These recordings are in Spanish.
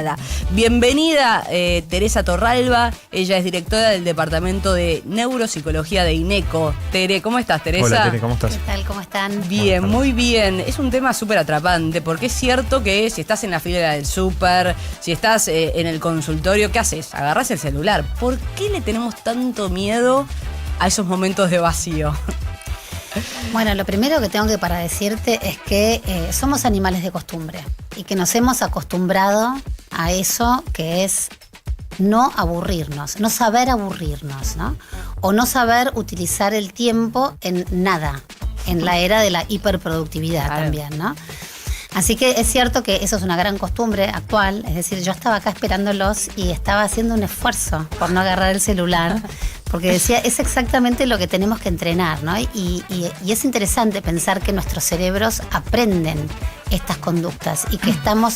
nada. Bienvenida, Teresa Torralba. Ella es directora del Departamento de Neuropsicología de INECO. Tere, ¿cómo estás, Teresa? Hola, Tere, ¿cómo estás? ¿Qué tal? ¿Cómo están? Bien, muy bien. Es un tema súper atrapante, porque es cierto que si estás en la fila del súper, si estás en el consultorio, ¿qué haces? Agarrás el celular. ¿Por qué le tenemos tanto miedo a esos momentos de vacío? Bueno, lo primero que tengo para decirte es que somos animales de costumbre y que nos hemos acostumbrado a eso que es no aburrirnos, no saber aburrirnos, ¿no? O no saber utilizar el tiempo en nada, en la era de la hiperproductividad también, ¿no? Así que es cierto que eso es una gran costumbre actual, es decir, yo estaba acá esperándolos y estaba haciendo un esfuerzo por no agarrar el celular, porque decía, es exactamente lo que tenemos que entrenar, ¿no? Y es interesante pensar que nuestros cerebros aprenden estas conductas y que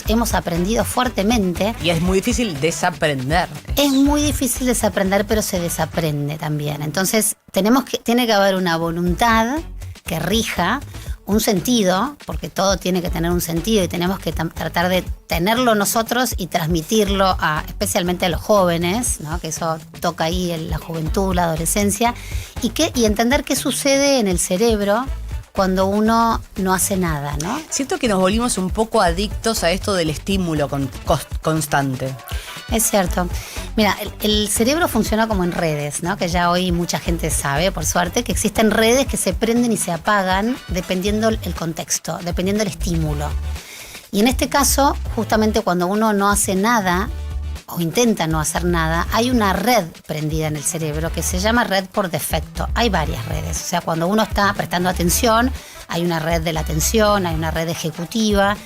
hemos aprendido fuertemente. Y es muy difícil desaprender. Es muy difícil desaprender, pero se desaprende también. Entonces, tiene que haber una voluntad que rija un sentido, porque todo tiene que tener un sentido y tenemos que tratar de tenerlo nosotros y transmitirlo especialmente a los jóvenes, ¿no? Que eso toca ahí la juventud, la adolescencia, y entender qué sucede en el cerebro cuando uno no hace nada, ¿no? Siento que nos volvimos un poco adictos a esto del estímulo constante. Es cierto. Mira, el cerebro funciona como en redes, ¿no? Que ya hoy mucha gente sabe, por suerte, que existen redes que se prenden y se apagan dependiendo el contexto, dependiendo el estímulo. Y en este caso, justamente cuando uno no hace nada o intenta no hacer nada, hay una red prendida en el cerebro que se llama red por defecto. Hay varias redes, o sea, cuando uno está prestando atención, hay una red de la atención, hay una red ejecutiva,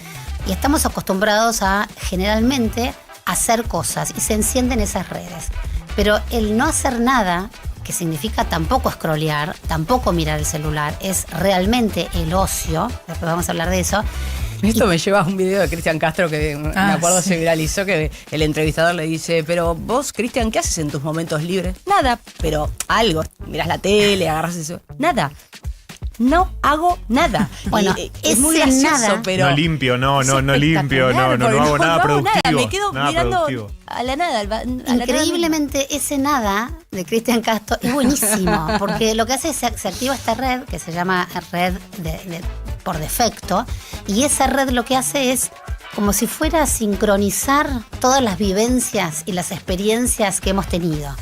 y estamos acostumbrados a, generalmente, hacer cosas, y se encienden esas redes. Pero el no hacer nada, que significa tampoco scrollear, tampoco mirar el celular, es realmente el ocio, después vamos a hablar de eso. Esto me lleva a un video de Cristian Castro que me acuerdo se viralizó, que el entrevistador le dice, pero vos, Cristian, ¿qué haces en tus momentos libres? Nada, pero algo, mirás la tele, agarras eso, nada. No hago nada. Bueno, es muy gracioso, nada, pero no limpio, no limpio, no hago nada productivo. Nada, me quedo mirando productivo. a la nada. Increíblemente, ese nada de Cristian Castro es buenísimo, porque lo que hace es se activa esta red que se llama red por defecto, y esa red lo que hace es como si fuera a sincronizar todas las vivencias y las experiencias que hemos tenido.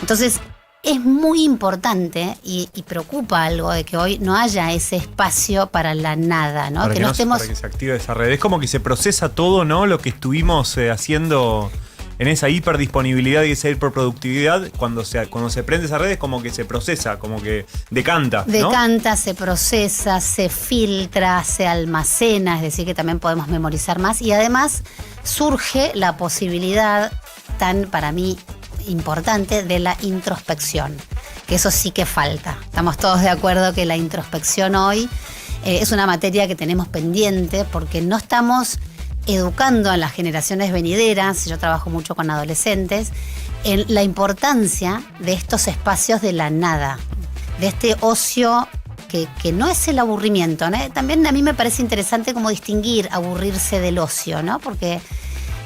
Entonces, es muy importante y preocupa algo de que hoy no haya ese espacio para la nada, ¿no? Para que se active esa red. Es como que se procesa todo, ¿no? Lo que estuvimos haciendo en esa hiperdisponibilidad y esa hiperproductividad, cuando se prende esa red es como que se procesa, como que decanta, ¿no? Decanta, se procesa, se filtra, se almacena, es decir, que también podemos memorizar más. Y además surge la posibilidad tan, para mí, importante de la introspección, que eso sí que falta. Estamos todos de acuerdo que la introspección hoy es una materia que tenemos pendiente porque no estamos educando a las generaciones venideras, yo trabajo mucho con adolescentes, en la importancia de estos espacios de la nada, de este ocio que no es el aburrimiento, ¿no? También a mí me parece interesante como distinguir aburrirse del ocio, ¿no? Porque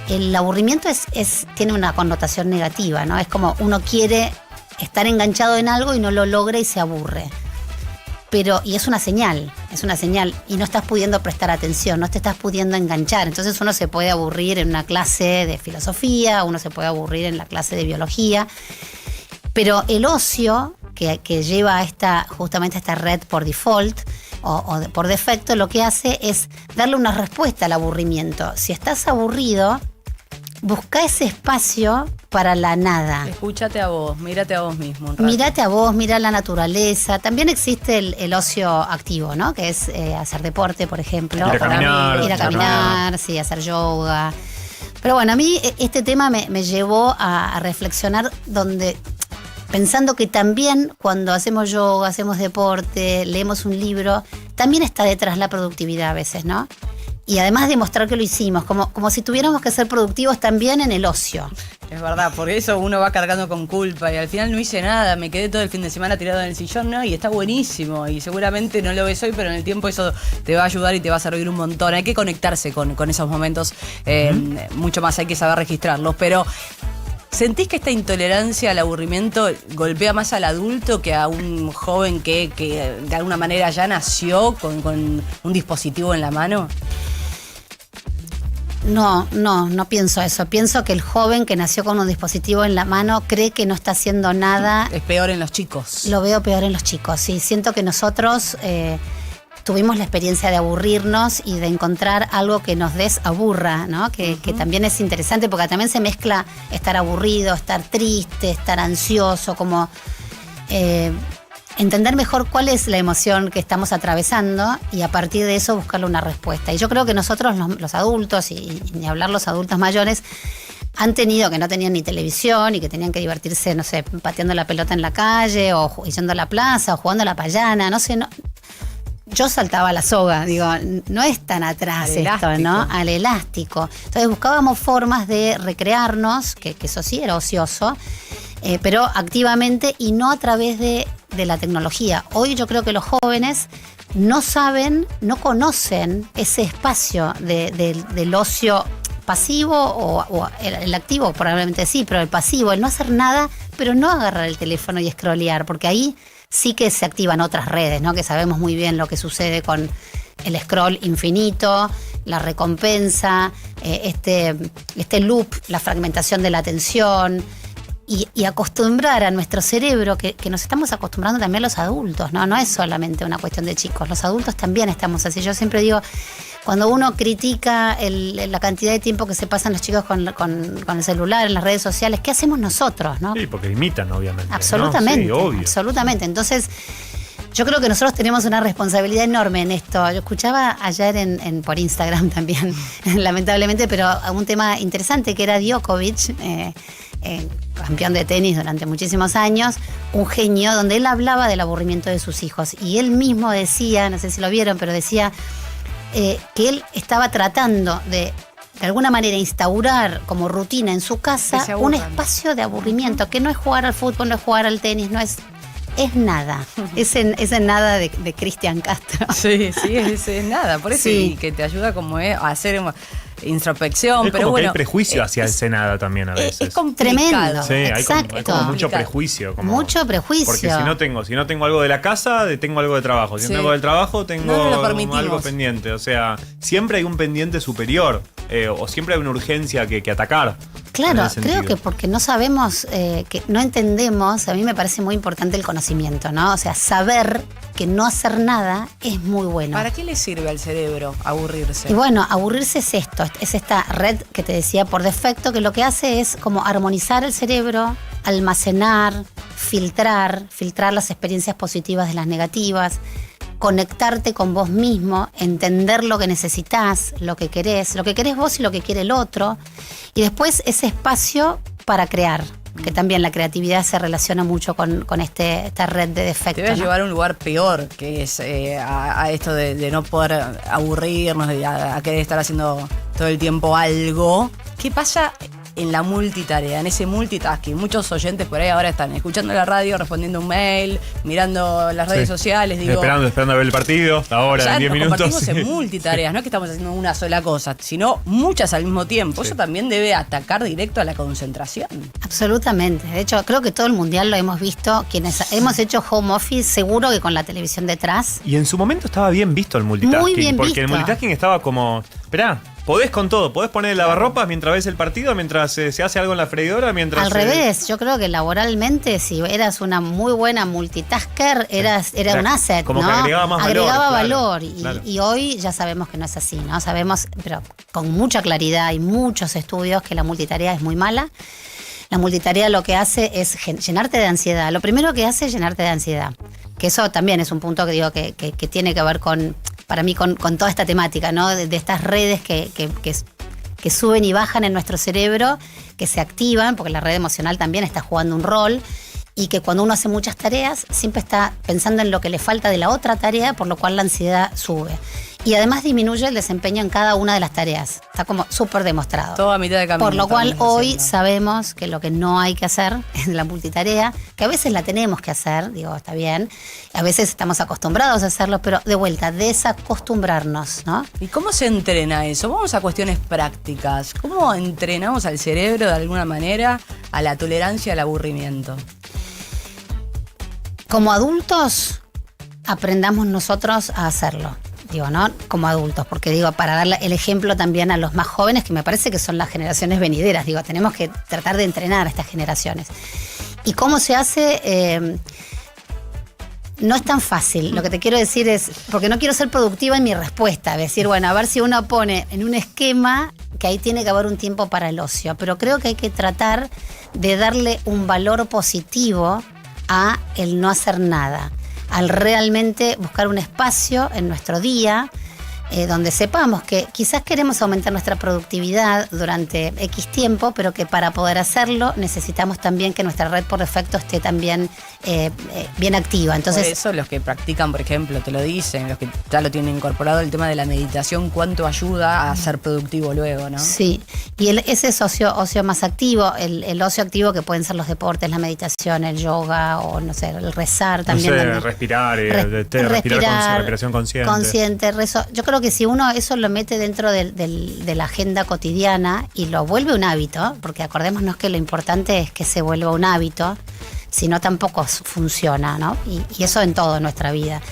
el aburrimiento tiene una connotación negativa, ¿no? Es como uno quiere estar enganchado en algo y no lo logra y se aburre. Y es una señal, y no estás pudiendo prestar atención, no te estás pudiendo enganchar. Entonces uno se puede aburrir en una clase de filosofía, uno se puede aburrir en la clase de biología, pero el ocio que lleva justamente a esta red por default o por defecto, lo que hace es darle una respuesta al aburrimiento. Si estás aburrido, busca ese espacio para la nada. Escúchate a vos, mírate a vos mismo. Mírate a vos, mira la naturaleza. También existe el ocio activo, ¿no? Que es hacer deporte, por ejemplo. Ir a caminar, sí, hacer yoga. Pero bueno, a mí este tema me llevó a reflexionar pensando que también cuando hacemos yoga, hacemos deporte, leemos un libro, también está detrás la productividad a veces, ¿no? Y además demostrar que lo hicimos, como si tuviéramos que ser productivos también en el ocio. Es verdad, por eso uno va cargando con culpa y al final no hice nada, me quedé todo el fin de semana tirado en el sillón, ¿no? Y está buenísimo y seguramente no lo ves hoy, pero en el tiempo eso te va a ayudar y te va a servir un montón. Hay que conectarse con esos momentos, mucho más hay que saber registrarlos, pero ¿sentís que esta intolerancia al aburrimiento golpea más al adulto que a un joven que de alguna manera ya nació con un dispositivo en la mano? No pienso eso. Pienso que el joven que nació con un dispositivo en la mano cree que no está haciendo nada. Es peor en los chicos. Lo veo peor en los chicos, sí. Siento que nosotros tuvimos la experiencia de aburrirnos y de encontrar algo que nos desaburra, ¿no? Que también es interesante porque también se mezcla estar aburrido, estar triste, estar ansioso, como entender mejor cuál es la emoción que estamos atravesando y a partir de eso buscarle una respuesta. Y yo creo que nosotros, los adultos, y ni hablar los adultos mayores, han tenido que no tenían ni televisión y que tenían que divertirse, no sé, pateando la pelota en la calle o yendo a la plaza o jugando a la payana, no sé, no. Yo saltaba la soga, digo, no es tan atrás esto, ¿no? Al elástico. Entonces buscábamos formas de recrearnos, que eso sí era ocioso, pero activamente y no a través de la tecnología. Hoy yo creo que los jóvenes no saben, no conocen ese espacio del ocio pasivo o el activo probablemente sí, pero el pasivo, el no hacer nada, pero no agarrar el teléfono y scrollear, porque ahí sí que se activan otras redes, ¿no? Que sabemos muy bien lo que sucede con el scroll infinito, la recompensa, este loop, la fragmentación de la atención y acostumbrar a nuestro cerebro, que nos estamos acostumbrando también los adultos, ¿no? No es solamente una cuestión de chicos, los adultos también estamos así. Yo siempre digo, cuando uno critica la cantidad de tiempo que se pasan los chicos con el celular, en las redes sociales, ¿qué hacemos nosotros, no? Sí, porque imitan, obviamente. Absolutamente, ¿no? Sí, obvio. Absolutamente. Entonces, yo creo que nosotros tenemos una responsabilidad enorme en esto. Yo escuchaba ayer por Instagram también, lamentablemente, pero un tema interesante que era Djokovic, campeón de tenis durante muchísimos años, un genio, donde él hablaba del aburrimiento de sus hijos. Y él mismo decía, no sé si lo vieron, pero decía que él estaba tratando de alguna manera instaurar como rutina en su casa un espacio de aburrimiento, que no es jugar al fútbol, no es jugar al tenis, no es nada. Es en nada de Cristian Castro. Sí, es nada. Por eso sí. Y que te ayuda como a hacer introspección, es pero como bueno. Que hay prejuicio hacia ese nada también a veces. Es tremendo. Sí, hay como mucho prejuicio. Mucho prejuicio. Porque si no tengo algo de la casa, tengo algo de trabajo. Si no tengo algo del trabajo, tengo algo pendiente. O sea, siempre hay un pendiente superior. O siempre hay una urgencia que atacar. Claro, creo que porque no sabemos, que no entendemos, a mí me parece muy importante el conocimiento, ¿no? O sea, saber que no hacer nada es muy bueno. ¿Para qué le sirve al cerebro aburrirse? Y bueno, aburrirse es esto, es esta red que te decía por defecto, que lo que hace es como armonizar el cerebro, almacenar, filtrar las experiencias positivas de las negativas, conectarte con vos mismo, entender lo que necesitas, lo que querés vos y lo que quiere el otro, y después ese espacio para crear, que también la creatividad se relaciona mucho con esta red de defectos. Te voy a llevar a un lugar peor, que es a esto de no poder aburrirnos, a querer estar haciendo todo el tiempo algo. ¿Qué pasa en la multitarea, en ese multitasking? Muchos oyentes por ahí ahora están escuchando la radio, respondiendo un mail, mirando las redes sociales, digo, esperando a ver el partido, ahora en 10 minutos. Nos convertimos en multitareas, no es que estamos haciendo una sola cosa, sino muchas al mismo tiempo. Eso también debe atacar directo a la concentración. Absolutamente. De hecho, creo que todo el mundial lo hemos visto. Quienes hemos hecho home office, seguro que con la televisión detrás. Y en su momento estaba bien visto el multitasking. Muy bien porque visto. El multitasking estaba como, esperá, podés con todo, podés poner el lavarropas mientras ves el partido, mientras se hace algo en la freidora, mientras... Al revés, yo creo que laboralmente, si eras una muy buena multitasker, era un asset, como ¿no? Que agregaba más valor. Claro. Y hoy ya sabemos que no es así, ¿no? Sabemos, pero con mucha claridad y muchos estudios, que la multitarea es muy mala. La multitarea lo que hace es llenarte de ansiedad. Lo primero que hace es llenarte de ansiedad. Que eso también es un punto que digo que tiene que ver para mí con toda esta temática, ¿no? De estas redes que suben y bajan en nuestro cerebro, que se activan, porque la red emocional también está jugando un rol, y que cuando uno hace muchas tareas, siempre está pensando en lo que le falta de la otra tarea, por lo cual la ansiedad sube. Y además disminuye el desempeño en cada una de las tareas. Está como súper demostrado. Todo a mitad de camino. Por lo cual hoy haciendo. sabemos que lo que no hay que hacer es la multitarea, que a veces la tenemos que hacer, digo, está bien. A veces estamos acostumbrados a hacerlo, pero de vuelta, desacostumbrarnos, ¿no? ¿Y cómo se entrena eso? Vamos a cuestiones prácticas. ¿Cómo entrenamos al cerebro de alguna manera a la tolerancia al aburrimiento? Como adultos, aprendamos nosotros a hacerlo. Digo, ¿no? Como adultos, porque digo, para darle el ejemplo también a los más jóvenes, que me parece que son las generaciones venideras, digo, tenemos que tratar de entrenar a estas generaciones. ¿Y cómo se hace? No es tan fácil. Lo que te quiero decir es, porque no quiero ser productiva en mi respuesta, es decir, bueno, a ver si uno pone en un esquema que ahí tiene que haber un tiempo para el ocio, pero creo que hay que tratar de darle un valor positivo a el no hacer nada, al realmente buscar un espacio en nuestro día donde sepamos que quizás queremos aumentar nuestra productividad durante X tiempo, pero que para poder hacerlo necesitamos también que nuestra red por defecto esté también bien activa. Entonces, por eso los que practican, por ejemplo, te lo dicen, los que ya lo tienen incorporado, el tema de la meditación, cuánto ayuda a ser productivo luego, ¿no? Sí, y ese es ocio más activo, el ocio activo que pueden ser los deportes, la meditación, el yoga o no sé, el rezar también. No sé, respirar, respiración consciente. Consciente, rezo. Yo creo que si uno eso lo mete dentro de la agenda cotidiana y lo vuelve un hábito, porque acordémonos que lo importante es que se vuelva un hábito, si no tampoco funciona, ¿no? Y eso en todo en nuestra vida.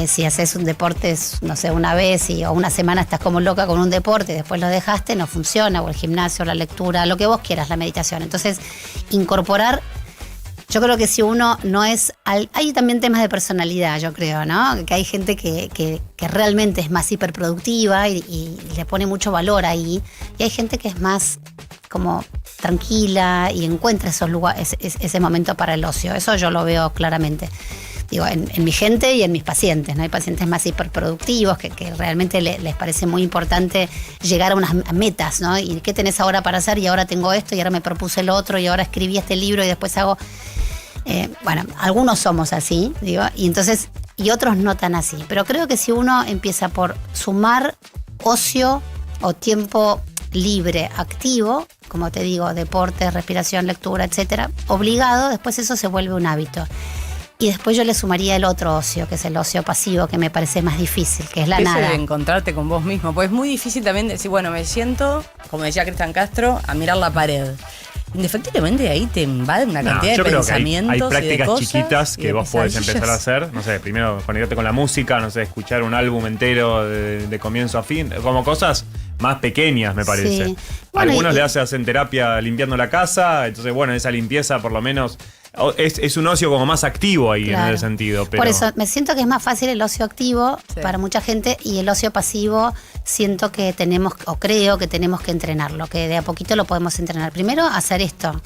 Si haces un deporte, no sé, una vez o una semana estás como loca con un deporte y después lo dejaste, no funciona, o el gimnasio, la lectura, lo que vos quieras, la meditación. Entonces, incorporar, yo creo que si uno no es... Hay también temas de personalidad, yo creo, ¿no? Que hay gente que realmente es más hiperproductiva y le pone mucho valor ahí, y hay gente que es más como tranquila y encuentra esos lugares, ese momento para el ocio. Eso yo lo veo claramente. Digo, en mi gente y en mis pacientes, ¿no? Hay pacientes más hiperproductivos que realmente les parece muy importante llegar a unas metas, ¿no? ¿Y qué tenés ahora para hacer? Y ahora tengo esto, y ahora me propuse lo otro, y ahora escribí este libro, y después hago... bueno, algunos somos así, digo, y otros no tan así. Pero creo que si uno empieza por sumar ocio o tiempo libre, activo, como te digo, deporte, respiración, lectura, etcétera, obligado, después eso se vuelve un hábito. Y después yo le sumaría el otro ocio, que es el ocio pasivo, que me parece más difícil, que es la nada. De encontrarte con vos mismo, pues es muy difícil también decir, bueno, me siento, como decía Cristian Castro, a mirar la pared. Indefectiblemente ahí te invade una cantidad de pensamientos. Hay prácticas y de cosas chiquitas que vos podés pesadillas. empezar a hacer. No sé, primero conectarte con la música, no sé, escuchar un álbum entero de comienzo a fin, como cosas más pequeñas, me parece. Sí. Bueno, algunos le hacen terapia limpiando la casa, entonces bueno, esa limpieza por lo menos es un ocio como más activo ahí, claro, en ese sentido. Pero... Por eso me siento que es más fácil el ocio activo, sí, para mucha gente, y el ocio pasivo siento que tenemos, o creo que tenemos que entrenarlo, que de a poquito lo podemos entrenar. Primero, hacer esto,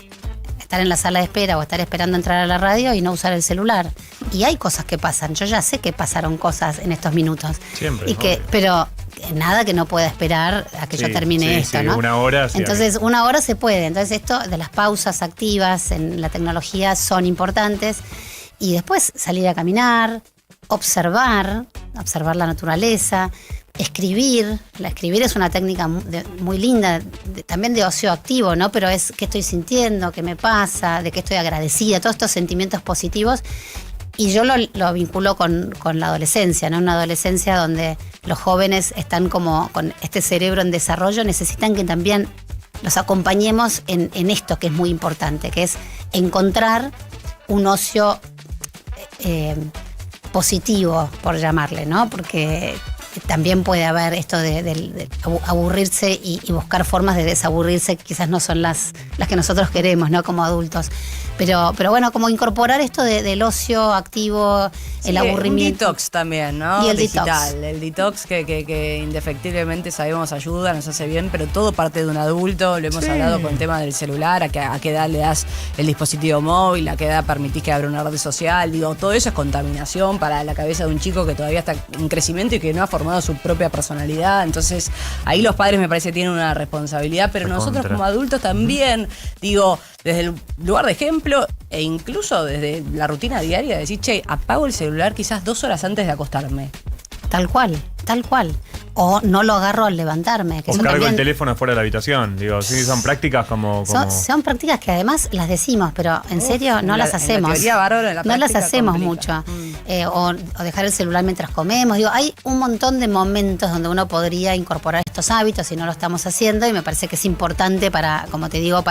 estar en la sala de espera o estar esperando entrar a la radio y no usar el celular. Y hay cosas que pasan, yo ya sé que pasaron cosas en estos minutos. Siempre. Y que, pero nada que no pueda esperar a que yo termine esto, ¿no? Una hora. Sí, entonces, una hora se puede. Entonces, esto de las pausas activas en la tecnología son importantes. Y después salir a caminar, observar la naturaleza, escribir. Escribir es una técnica muy linda, también de ocio activo, ¿no? Pero es qué estoy sintiendo, qué me pasa, de qué estoy agradecida, todos estos sentimientos positivos. Y yo lo vinculo con la adolescencia, ¿no? Una adolescencia donde los jóvenes están como con este cerebro en desarrollo, necesitan que también los acompañemos en esto que es muy importante, que es encontrar un ocio positivo, por llamarle, ¿no? Porque también puede haber esto de aburrirse y buscar formas de desaburrirse, quizás no son las que nosotros queremos, ¿no? Como adultos. Pero bueno, como incorporar esto del ocio activo, el aburrimiento. Un detox también, ¿no? Y el digital. detox. El detox que indefectiblemente sabemos ayuda, nos hace bien, pero todo parte de un adulto. Lo hemos hablado con el tema del celular, a qué edad le das el dispositivo móvil, a qué edad permitís que abra una red social. Digo, todo eso es contaminación para la cabeza de un chico que todavía está en crecimiento y que no ha formado su propia personalidad. Entonces, ahí los padres me parece tienen una responsabilidad, pero nosotros como adultos también, digo, desde el lugar de ejemplo e incluso desde la rutina diaria, decir, che, apago el celular quizás 2 horas antes de acostarme. Tal cual. Tal cual. O no lo agarro al levantarme. Que O eso cargo también, el teléfono fuera de la habitación. Digo, sí, son prácticas como... Son prácticas que además las decimos, pero en serio no las hacemos. En la teoría bárbaro, en la no las práctica hacemos complica. mucho. O dejar el celular mientras comemos. Digo, hay un montón de momentos donde uno podría incorporar estos hábitos y no lo estamos haciendo, y me parece que es importante para, como te digo,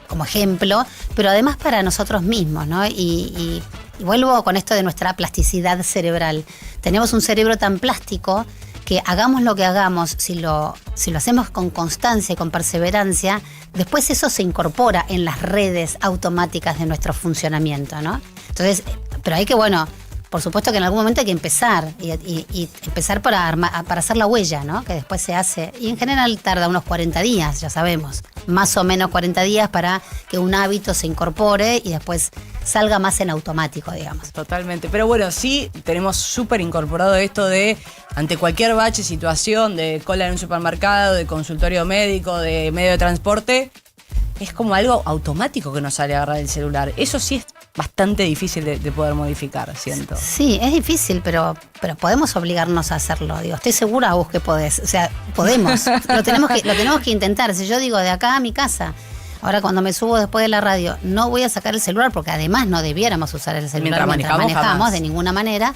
como ejemplo, pero además para nosotros mismos, ¿no? Y vuelvo con esto de nuestra plasticidad cerebral. Tenemos un cerebro tan plástico que hagamos lo que hagamos, si lo hacemos con constancia y con perseverancia, después eso se incorpora en las redes automáticas de nuestro funcionamiento, ¿no? Entonces, pero hay que, bueno, por supuesto que en algún momento hay que empezar y empezar para hacer la huella, ¿no? Que después se hace, y en general tarda unos 40 días, ya sabemos, más o menos 40 días para que un hábito se incorpore y después salga más en automático, digamos. Totalmente. Pero bueno, sí tenemos súper incorporado esto de, ante cualquier bache, situación de cola en un supermercado, de consultorio médico, de medio de transporte, es como algo automático que nos sale a agarrar el celular. Eso sí es bastante difícil de poder modificar, siento. Sí, es difícil, pero podemos obligarnos a hacerlo. Digo, estoy segura vos que podés. O sea, podemos. Lo tenemos que intentar. Si yo digo de acá a mi casa, ahora cuando me subo después de la radio, no voy a sacar el celular, porque además no debiéramos usar el celular mientras manejamos de ninguna manera.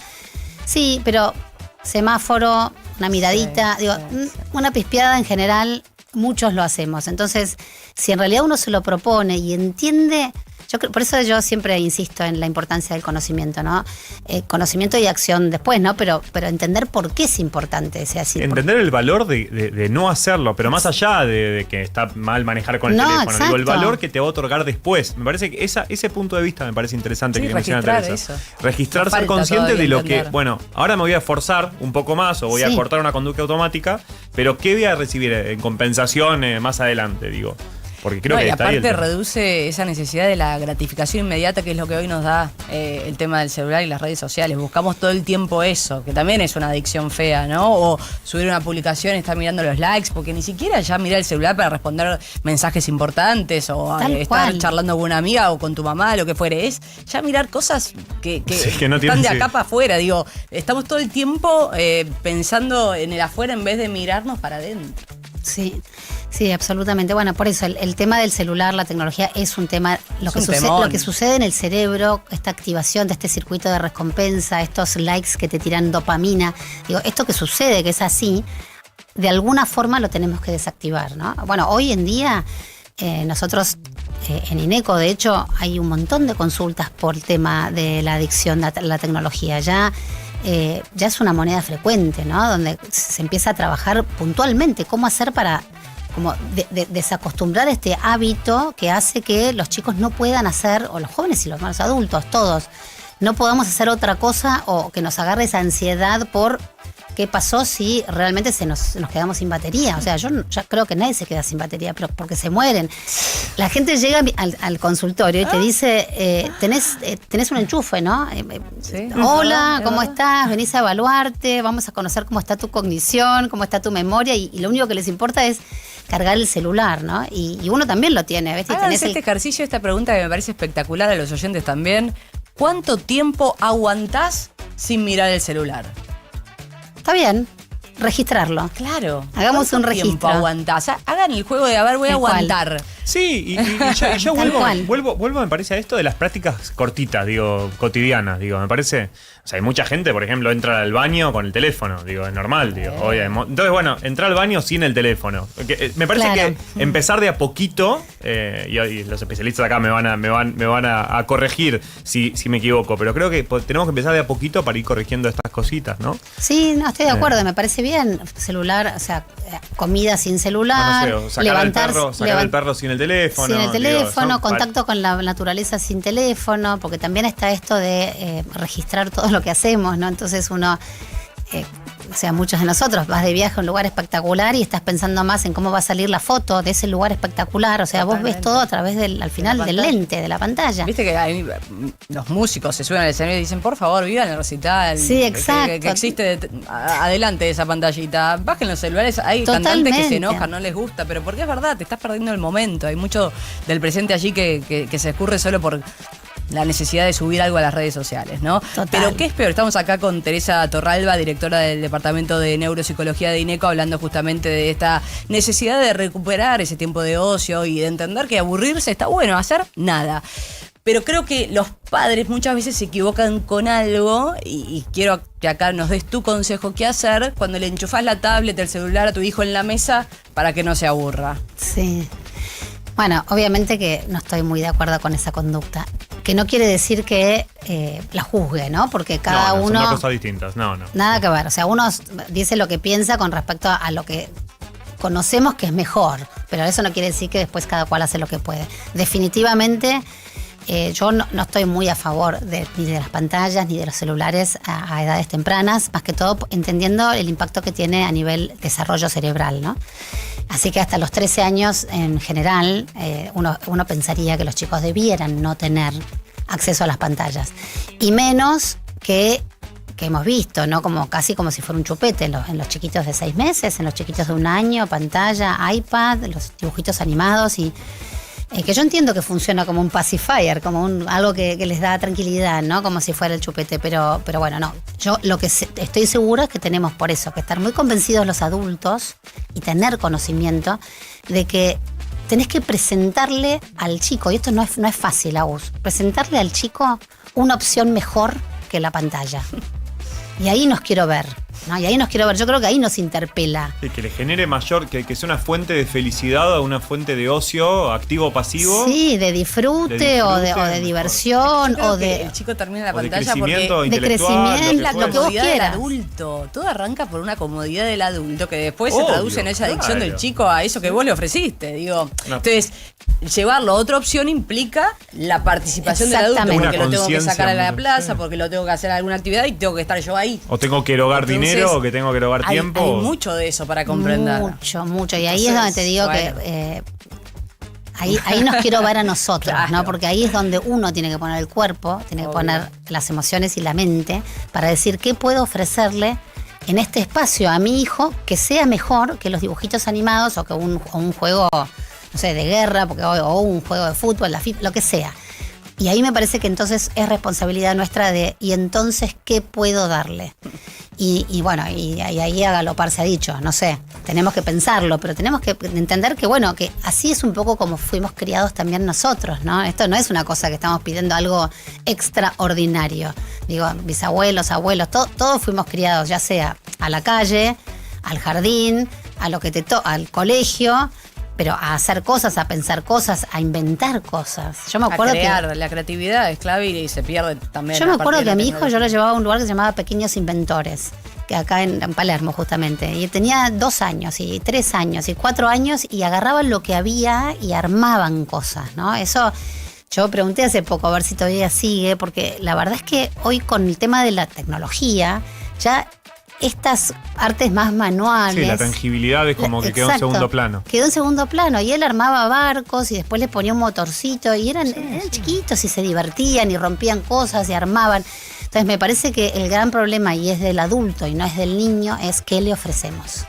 Sí, pero semáforo, una miradita, Sí. Una pispeada en general, muchos lo hacemos. Entonces, si en realidad uno se lo propone y entiende, por eso yo siempre insisto en la importancia del conocimiento, ¿no? Conocimiento y acción después, ¿no? Pero entender por qué es importante. O sea, entender el valor de no hacerlo, pero más allá de que está mal manejar con el teléfono. Exacto. Digo, el valor que te va a otorgar después. Me parece que ese punto de vista me parece interesante, Sí, que menciona Teresa. eso. Registrar, Nos ser falta consciente de lo entender. que, bueno, ahora me voy a esforzar un poco más o voy a Sí. cortar una conducta automática, pero ¿qué voy a recibir en compensación más adelante? Digo. Porque creo No, que y está ahí el aparte tema. reduce esa necesidad de la gratificación inmediata, que es lo que hoy nos da el tema del celular y las redes sociales. Buscamos todo el tiempo eso, que también es una adicción fea, ¿no? O subir una publicación, estar mirando los likes, porque ni siquiera ya mirar el celular para responder mensajes importantes o estar cual. charlando con una amiga o con tu mamá, lo que fuere. Es ya mirar cosas que Sí, que no están tienen- de sí. acá para afuera. Digo, estamos todo el tiempo pensando en el afuera en vez de mirarnos para adentro. Sí, absolutamente. Bueno, por eso el tema del celular, la tecnología, es un tema. Lo que sucede en el cerebro, esta activación de este circuito de recompensa, estos likes que te tiran dopamina, digo, esto que sucede, que es así, de alguna forma lo tenemos que desactivar, ¿no? Bueno, hoy en día nosotros en INECO, de hecho, hay un montón de consultas por el tema de la adicción a la tecnología. Ya es una moneda frecuente, ¿no? Donde se empieza a trabajar puntualmente cómo hacer para como desacostumbrar este hábito que hace que los chicos no puedan hacer, o los jóvenes y los más adultos, todos, no podamos hacer otra cosa, o que nos agarre esa ansiedad por qué pasó si realmente nos quedamos sin batería. O sea, yo ya creo que nadie se queda sin batería, pero porque se mueren. La gente llega al consultorio y te dice, tenés un enchufe, ¿no? Sí. Hola, ¿cómo ¿verdad? estás? Venís a evaluarte, vamos a conocer cómo está tu cognición, cómo está tu memoria, y lo único que les importa es cargar el celular, ¿no? Y uno también lo tiene, ¿ves? Y tenés Háganse este ejercicio, esta pregunta que me parece espectacular a los oyentes también. ¿Cuánto tiempo aguantás sin mirar el celular? Está bien, registrarlo. Claro. Hagamos un ¿Cuánto tiempo registro. aguantás? Hagan el juego de, a ver, voy a Tal cual. aguantar. Sí, y yo Tal cual. vuelvo, me parece, a esto de las prácticas cortitas, digo, cotidianas, digo, me parece. O sea, hay mucha gente, por ejemplo, entra al baño con el teléfono, digo, es normal, digo. Entonces, bueno, entrar al baño sin el teléfono. Me parece Claro. que empezar de a poquito, y los especialistas acá me van a corregir si me equivoco, pero creo que tenemos que empezar de a poquito para ir corrigiendo estas cositas, ¿no? Sí, no, estoy de acuerdo, me parece bien. Celular, o sea, comida sin celular, No sé, sacar al perro sin el teléfono. sin el digo, teléfono, son- contacto con la naturaleza sin teléfono, porque también está esto de registrar todo lo que hacemos, ¿no? Entonces uno, o sea, muchos de nosotros vas de viaje a un lugar espectacular y estás pensando más en cómo va a salir la foto de ese lugar espectacular. O sea, vos ves Totalmente. todo a través al final la del pantalla. lente, de la pantalla. Viste que los músicos se suben al escenario y dicen, por favor, vivan el recital. Sí, exacto. Que existe adelante de esa pantallita. Bajen los celulares. Hay cantantes que Totalmente. se enojan, no les gusta, pero porque es verdad, te estás perdiendo el momento. Hay mucho del presente allí que se escurre solo la necesidad de subir algo a las redes sociales, ¿no? Total. Pero ¿qué es peor? Estamos acá con Teresa Torralba, directora del Departamento de Neuropsicología de INECO, hablando justamente de esta necesidad de recuperar ese tiempo de ocio y de entender que aburrirse está bueno, hacer nada. Pero creo que los padres muchas veces se equivocan con algo y quiero que acá nos des tu consejo qué hacer cuando le enchufás la tablet, el celular a tu hijo en la mesa para que no se aburra. Sí. Bueno, obviamente que no estoy muy de acuerdo con esa conducta. Que no quiere decir que la juzgue, ¿no? Porque cada no, uno... son dos cosas distintas. No. Nada que ver. O sea, uno dice lo que piensa con respecto a lo que conocemos que es mejor. Pero eso no quiere decir que después cada cual hace lo que puede. Definitivamente... yo no estoy muy a favor ni de las pantallas ni de los celulares a edades tempranas, más que todo entendiendo el impacto que tiene a nivel desarrollo cerebral, ¿no? Así que hasta los 13 años en general uno pensaría que los chicos debieran no tener acceso a las pantallas. Y menos que hemos visto, ¿no? Casi como si fuera un chupete en los chiquitos de 6 meses, en los chiquitos de 1 año, pantalla, iPad, los dibujitos animados y... que yo entiendo que funciona como un pacifier, como algo que les da tranquilidad, ¿no? Como si fuera el chupete, pero bueno, no. Yo lo que estoy segura es que tenemos por eso que estar muy convencidos los adultos y tener conocimiento de que tenés que presentarle al chico, y esto no es fácil, Agus, presentarle al chico una opción mejor que la pantalla. Y ahí nos quiero ver. ¿No? Y ahí nos quiero ver, yo creo que ahí nos interpela. Sí, que le genere mayor, que sea una fuente de felicidad o una fuente de ocio, activo o pasivo. Sí, de disfrute o de diversión o de... Que el chico termina la o de pantalla crecimiento porque... intelectual, de crecimiento, lo que vos del quieras. adulto. Todo arranca por una comodidad del adulto que después Obvio, se traduce en esa adicción claro. del chico a eso que vos le ofreciste. Digo, No. entonces, llevarlo a otra opción implica la participación del adulto, Exactamente. porque lo tengo que Conciencia, sacar a la plaza, sí. porque lo tengo que hacer alguna actividad y tengo que estar yo ahí. O tengo que erogar Entonces, dinero, o que tengo que erogar tiempo. Hay mucho de eso para comprender. Mucho. Y ahí es donde te digo bueno. que ahí nos quiero ver a nosotros, Claro. ¿no? Porque ahí es donde uno tiene que poner el cuerpo, tiene que Obvio. poner las emociones y la mente para decir qué puedo ofrecerle en este espacio a mi hijo que sea mejor que los dibujitos animados o que un juego, no sé, de guerra, o un juego de fútbol, lo que sea. Y ahí me parece que entonces es responsabilidad nuestra ¿y entonces qué puedo darle? Y bueno, y ahí a galopar se ha dicho, no sé, tenemos que pensarlo, pero tenemos que entender que bueno, que así es un poco como fuimos criados también nosotros, ¿no? Esto no es una cosa que estamos pidiendo algo extraordinario. Digo, bisabuelos, abuelos, todos fuimos criados, ya sea a la calle, al jardín, a lo que al colegio, pero a hacer cosas, a pensar cosas, a inventar cosas. Yo me acuerdo la creatividad es clave y se pierde también. Yo me acuerdo que la a mi hijo yo tecnología. lo llevaba a un lugar que se llamaba Pequeños Inventores, que acá en Palermo justamente, y tenía 2 años, y 3 años, y 4 años, y agarraban lo que había y armaban cosas, ¿no? Eso, yo pregunté hace poco a ver si todavía sigue, porque la verdad es que hoy con el tema de la tecnología, ya estas artes más manuales... Sí, la tangibilidad es como que quedó en Exacto, segundo plano. Quedó en segundo plano y él armaba barcos y después le ponía un motorcito y eran chiquitos y se divertían y rompían cosas y armaban. Entonces me parece que el gran problema, y es del adulto y no es del niño, es qué le ofrecemos.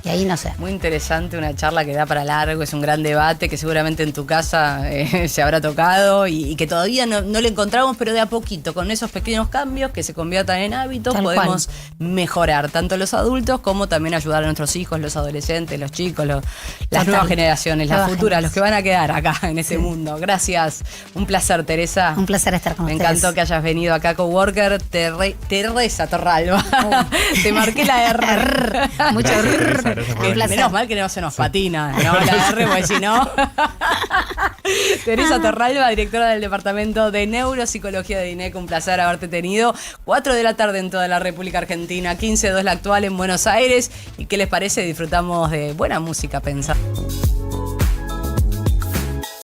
Y ahí no sé. Muy interesante, una charla que da para largo, es un gran debate que seguramente en tu casa se habrá tocado y que todavía no le encontramos, pero de a poquito, con esos pequeños cambios que se conviertan en hábitos, Tal podemos mejorar tanto los adultos como también ayudar a nuestros hijos, los adolescentes, los chicos, las Total. nuevas generaciones, las Nuevas futuras, generaciones. los que van a quedar acá en ese mundo. Gracias, un placer, Teresa. Un placer estar con Me ustedes. encantó que hayas venido acá, Coworker. Teresa Torralba. Te marqué la R. Mucho Gracias, R. Teresa, gracias por Un venir. placer. Menos mal que no se nos patina, ¿no? La R, porque si no. Teresa Torralba, directora del Departamento de Neuropsicología de INECO, un placer haberte tenido. 4 de la tarde en toda la República Argentina, 15:02 la actual en Buenos Aires. ¿Y qué les parece? Disfrutamos de buena música, pensar.